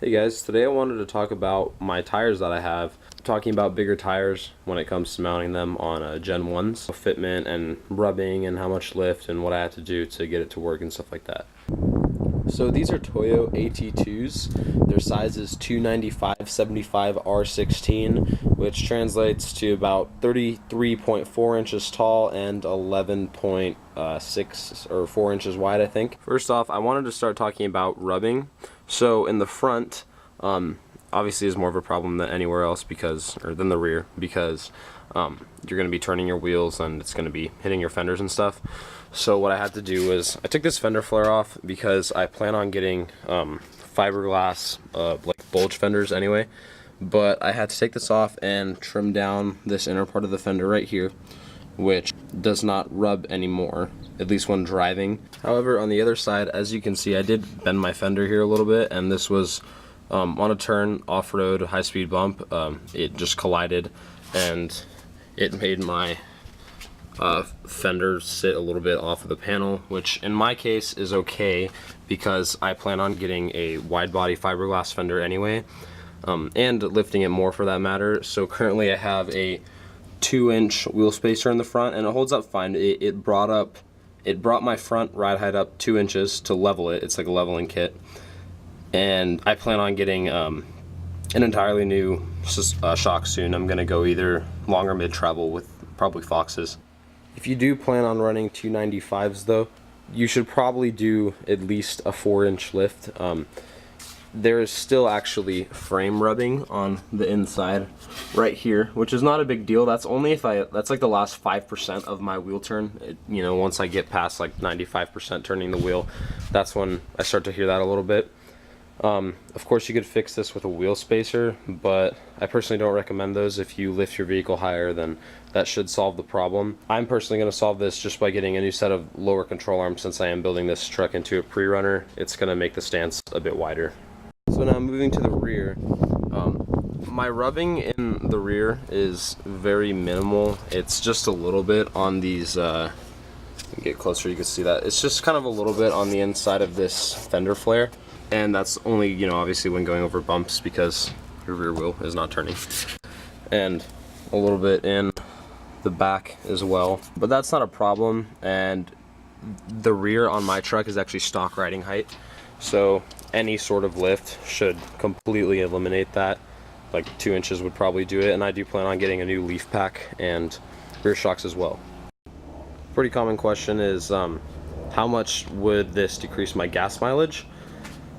Hey guys, today I wanted to talk about my tires that I have. Talking about bigger tires when it comes to mounting them on Gen 1s, fitment and rubbing and how much lift and what I had to do to get it to work and stuff like that. So these are Toyo AT2's. Their size is 295/75 R16, which translates to about 33.4 inches tall and 11.6 or 4 inches wide, I think. First off, I wanted to start talking about rubbing. So in the front, obviously is more of a problem than anywhere else than the rear, because you're going to be turning your wheels and it's going to be hitting your fenders and stuff. So what I had to do was I took this fender flare off because I plan on getting fiberglass like bulge fenders anyway, but I had to take this off and trim down this inner part of the fender right here, which does not rub anymore, at least when driving. However, on the other side, as you can see, I did bend my fender here a little bit, and this was on a turn off-road high-speed bump. It just collided and it made my fender sit a little bit off of the panel, which in my case is okay because I plan on getting a wide body fiberglass fender anyway, and lifting it more for that matter. So currently I have a 2-inch wheel spacer in the front and it holds up fine. It brought my front ride height up 2 inches to level it. It's like a leveling kit, and I plan on getting an entirely new shock soon. I'm gonna go either long or mid travel with probably Foxes. If you do plan on running 295s though, you should probably do at least a 4-inch lift. There is still actually frame rubbing on the inside right here, which is not a big deal. That's only that's like the last 5% of my wheel turn. Once I get past like 95% turning the wheel, that's when I start to hear that a little bit. Of course you could fix this with a wheel spacer, but I personally don't recommend those. If you lift your vehicle higher, then that should solve the problem. I'm personally going to solve this just by getting a new set of lower control arms, since I am building this truck into a pre-runner. It's going to make the stance a bit wider. So now moving to the rear, my rubbing in the rear is very minimal. It's just a little bit on these, get closer you can see that. It's just kind of a little bit on the inside of this fender flare. And that's only, obviously when going over bumps because your rear wheel is not turning. And a little bit in the back as well. But that's not a problem, and the rear on my truck is actually stock riding height. So any sort of lift should completely eliminate that. Like 2 inches would probably do it, and I do plan on getting a new leaf pack and rear shocks as well. Pretty common question is how much would this decrease my gas mileage?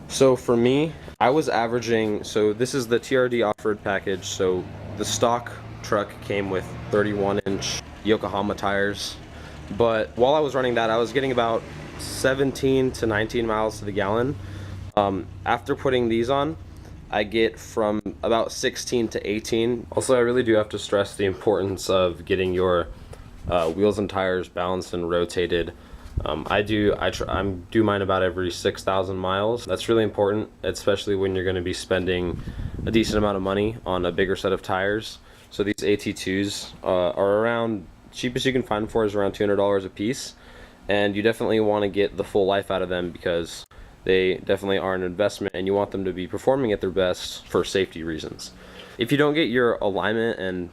So for me, I was averaging, so this is the TRD off-road package, so the stock truck came with 31-inch Yokohama tires, but while I was running that, I was getting about 17 to 19 miles to the gallon. After putting these on, I get from about 16 to 18. Also, I really do have to stress the importance of getting your wheels and tires balanced and rotated. I do mine about every 6,000 miles. That's really important, especially when you're going to be spending a decent amount of money on a bigger set of tires. So these AT2's are around, cheapest you can find them for is around $200 a piece, and you definitely want to get the full life out of them because they definitely are an investment and you want them to be performing at their best for safety reasons. If you don't get your alignment and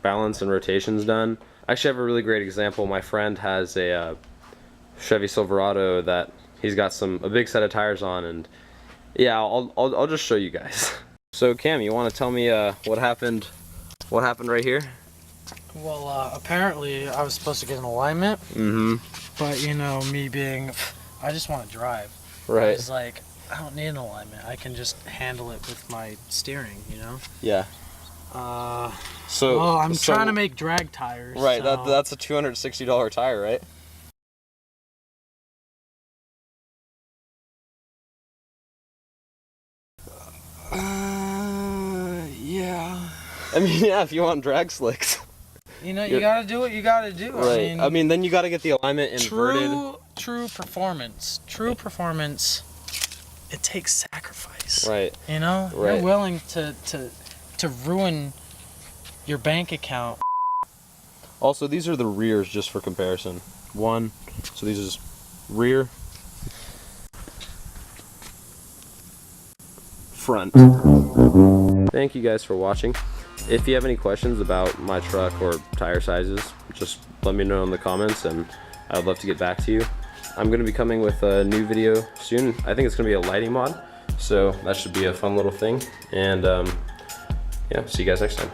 balance and rotations done, I actually have a really great example. My friend has a Chevy Silverado that he's got a big set of tires on, and yeah, I'll just show you guys. So Cam, you want to tell me what happened right here? Well, apparently I was supposed to get an alignment, but me being, I just want to drive. Right. I was like, I don't need an alignment. I can just handle it with my steering, Yeah. Well, I'm trying to make drag tires. Right. So. That's a $260 tire, right? Yeah. I mean, yeah, if you want drag slicks. You gotta do what you gotta do. Right. I mean, then you gotta get the alignment inverted. True performance. True performance. It takes sacrifice. Right. Right. You're willing to ruin your bank account. Also, these are the rears just for comparison. So these is rear, front. Thank you guys for watching. If you have any questions about my truck or tire sizes, just let me know in the comments and I'd love to get back to you. I'm going to be coming with a new video soon. I think it's going to be a lighting mod, so that should be a fun little thing. And yeah, see you guys next time.